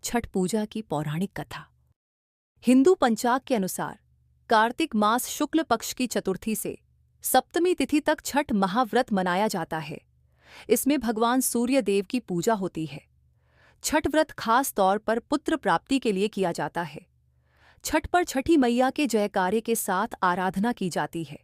छठ पूजा की पौराणिक कथा। हिंदू पंचाग के अनुसार कार्तिक मास शुक्ल पक्ष की चतुर्थी से सप्तमी तिथि तक छठ महाव्रत मनाया जाता है। इसमें भगवान सूर्य देव की पूजा होती है। छठ व्रत खास तौर पर पुत्र प्राप्ति के लिए किया जाता है। छठ पर छठी मैया के जयकारे के साथ आराधना की जाती है।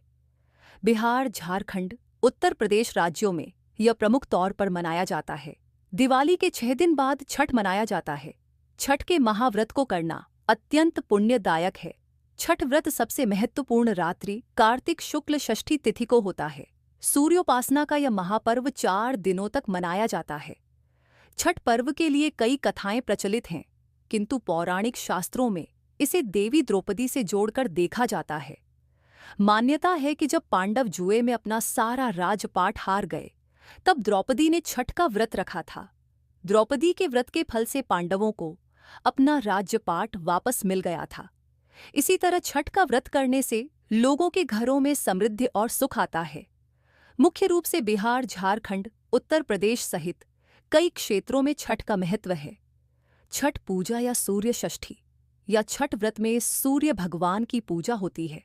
बिहार, झारखंड, उत्तर प्रदेश राज्यों में यह प्रमुख तौर पर मनाया जाता है। दिवाली के 6 दिन बाद छठ मनाया जाता है। छठ के महाव्रत को करना अत्यंत पुण्यदायक है। छठ व्रत सबसे महत्वपूर्ण रात्रि कार्तिक शुक्ल षष्ठी तिथि को होता है। सूर्योपासना का यह महापर्व 4 दिनों तक मनाया जाता है। छठ पर्व के लिए कई कथाएं प्रचलित हैं, किंतु पौराणिक शास्त्रों में इसे देवी द्रौपदी से जोड़कर देखा जाता है। मान्यता है कि जब पांडव जुए में अपना सारा राजपाट हार गए, तब द्रौपदी ने छठ का व्रत रखा था। द्रौपदी के व्रत के फल से पांडवों को अपना राज्यपाट वापस मिल गया था। इसी तरह छठ का व्रत करने से लोगों के घरों में समृद्धि और सुख आता है। मुख्य रूप से बिहार, झारखंड, उत्तर प्रदेश सहित कई क्षेत्रों में छठ का महत्व है। छठ पूजा या सूर्य षष्ठी या छठ व्रत में सूर्य भगवान की पूजा होती है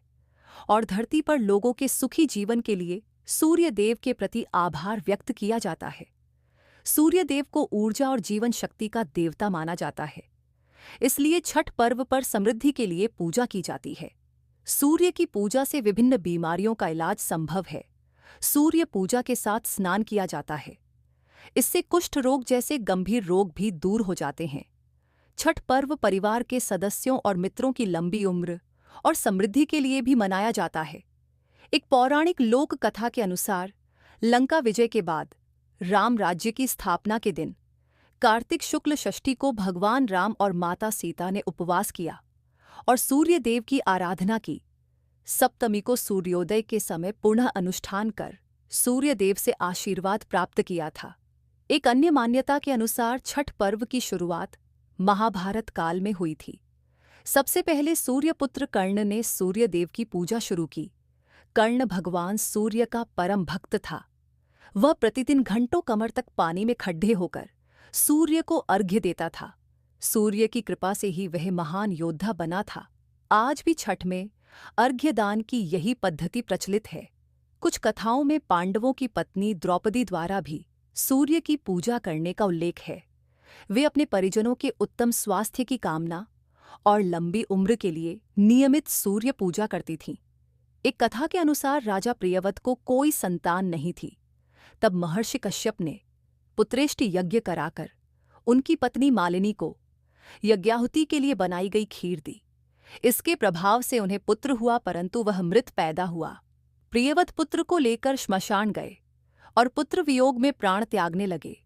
और धरती पर लोगों के सुखी जीवन के लिए सूर्य देव के प्रति आभार व्यक्त किया जाता है। सूर्य देव को ऊर्जा और जीवन शक्ति का देवता माना जाता है, इसलिए छठ पर्व पर समृद्धि के लिए पूजा की जाती है। सूर्य की पूजा से विभिन्न बीमारियों का इलाज संभव है। सूर्य पूजा के साथ स्नान किया जाता है। इससे कुष्ठ रोग जैसे गंभीर रोग भी दूर हो जाते हैं। छठ पर्व परिवार के सदस्यों और मित्रों की लंबी उम्र और समृद्धि के लिए भी मनाया जाता है। एक पौराणिक लोक कथा के अनुसार लंका विजय के बाद राम राज्य की स्थापना के दिन कार्तिक शुक्ल षष्ठी को भगवान राम और माता सीता ने उपवास किया और सूर्य देव की आराधना की। सप्तमी को सूर्योदय के समय पुनः अनुष्ठान कर सूर्य देव से आशीर्वाद प्राप्त किया था। एक अन्य मान्यता के अनुसार छठ पर्व की शुरुआत महाभारत काल में हुई थी। सबसे पहले सूर्यपुत्र कर्ण ने सूर्य देव की पूजा शुरू की। कर्ण भगवान सूर्य का परम भक्त था। वह प्रतिदिन घंटों कमर तक पानी में खड्डे होकर सूर्य को अर्घ्य देता था। सूर्य की कृपा से ही वह महान योद्धा बना था। आज भी छठ में अर्घ्यदान की यही पद्धति प्रचलित है। कुछ कथाओं में पांडवों की पत्नी द्रौपदी द्वारा भी सूर्य की पूजा करने का उल्लेख है। वे अपने परिजनों के उत्तम स्वास्थ्य की कामना और लंबी उम्र के लिए नियमित सूर्य पूजा करती थीं। एक कथा के अनुसार राजा प्रियव्रत को कोई संतान नहीं थी। तब महर्षि कश्यप ने पुत्रेष्टि यज्ञ कराकर उनकी पत्नी मालिनी को यज्ञाहुति के लिए बनाई गई खीर दी। इसके प्रभाव से उन्हें पुत्र हुआ, परंतु वह मृत पैदा हुआ। प्रियव्रत पुत्र को लेकर श्मशान गए और पुत्र वियोग में प्राण त्यागने लगे।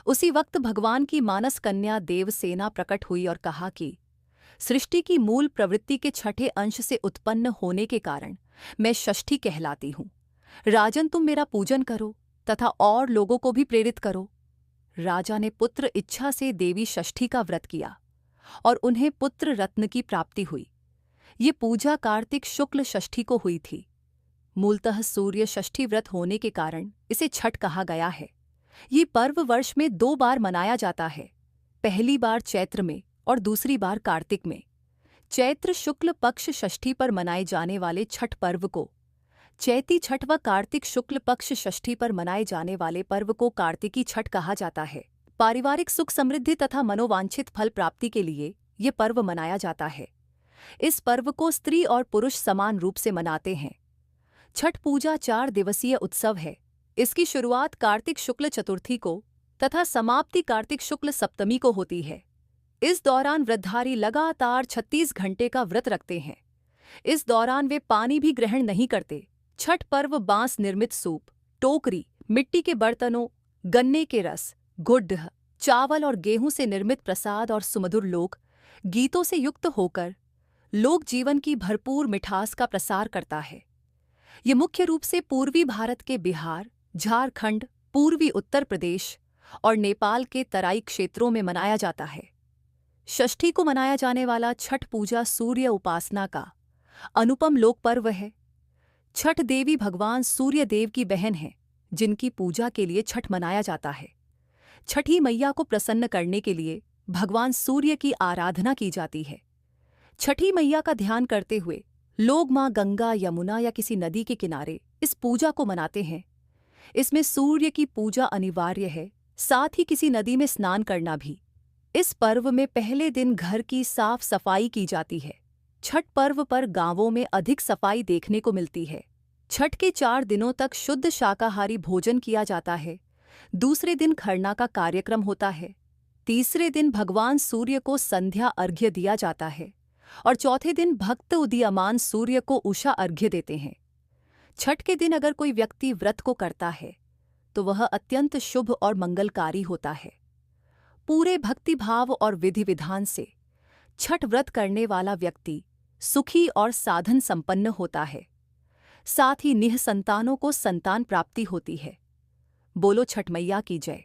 उसी वक्त भगवान की मानस कन्या देवसेना प्रकट हुई और कहा कि सृष्टि की मूल प्रवृत्ति के छठे अंश से उत्पन्न होने के कारण मैं षष्ठी कहलाती हूँ। राजन, तुम मेरा पूजन करो तथा और लोगों को भी प्रेरित करो। राजा ने पुत्र इच्छा से देवी षष्ठी का व्रत किया और उन्हें पुत्र रत्न की प्राप्ति हुई। ये पूजा कार्तिक शुक्ल षष्ठी को हुई थी। मूलतः सूर्य षष्ठी व्रत होने के कारण इसे छठ कहा गया है। ये पर्व वर्ष में 2 बार मनाया जाता है, पहली बार चैत्र में और दूसरी बार कार्तिक में। चैत्र शुक्ल पक्ष षष्ठी पर मनाए जाने वाले छठ पर्व को चैती छठ व कार्तिक शुक्ल पक्ष षष्ठी पर मनाए जाने वाले पर्व को कार्तिकी छठ कहा जाता है। पारिवारिक सुख समृद्धि तथा मनोवांछित फल प्राप्ति के लिए ये पर्व मनाया जाता है। इस पर्व को स्त्री और पुरुष समान रूप से मनाते हैं। छठ पूजा 4 दिवसीय उत्सव है। इसकी शुरुआत कार्तिक शुक्ल चतुर्थी को तथा समाप्ति कार्तिक शुक्ल सप्तमी को होती है। इस दौरान व्रतधारी लगातार 36 घंटे का व्रत रखते हैं। इस दौरान वे पानी भी ग्रहण नहीं करते। छठ पर्व बांस निर्मित सूप, टोकरी, मिट्टी के बर्तनों, गन्ने के रस, गुड़, चावल और गेहूं से निर्मित प्रसाद और सुमधुर लोक गीतों से युक्त होकर लोक जीवन की भरपूर मिठास का प्रसार करता है। ये मुख्य रूप से पूर्वी भारत के बिहार, झारखंड, पूर्वी उत्तर प्रदेश और नेपाल के तराई क्षेत्रों में मनाया जाता है। षष्ठी को मनाया जाने वाला छठ पूजा सूर्य उपासना का अनुपम लोक पर्व है। छठ देवी भगवान सूर्य देव की बहन है, जिनकी पूजा के लिए छठ मनाया जाता है। छठी मैया को प्रसन्न करने के लिए भगवान सूर्य की आराधना की जाती है। छठी मैया का ध्यान करते हुए लोग मां गंगा, यमुना या किसी नदी के किनारे इस पूजा को मनाते हैं। इसमें सूर्य की पूजा अनिवार्य है, साथ ही किसी नदी में स्नान करना भी। इस पर्व में पहले दिन घर की साफ सफाई की जाती है। छठ पर्व पर गांवों में अधिक सफाई देखने को मिलती है। छठ के 4 दिनों तक शुद्ध शाकाहारी भोजन किया जाता है। दूसरे दिन खरना का कार्यक्रम होता है। तीसरे दिन भगवान सूर्य को संध्या अर्घ्य दिया जाता है और चौथे दिन भक्त उदीयमान सूर्य को उषा अर्घ्य देते हैं। छठ के दिन अगर कोई व्यक्ति व्रत को करता है तो वह अत्यंत शुभ और मंगलकारी होता है। पूरे भक्तिभाव और विधि विधान से छठ व्रत करने वाला व्यक्ति सुखी और साधन संपन्न होता है। साथ ही निःसंतानों को संतान प्राप्ति होती है। बोलो छठ मैया की जय।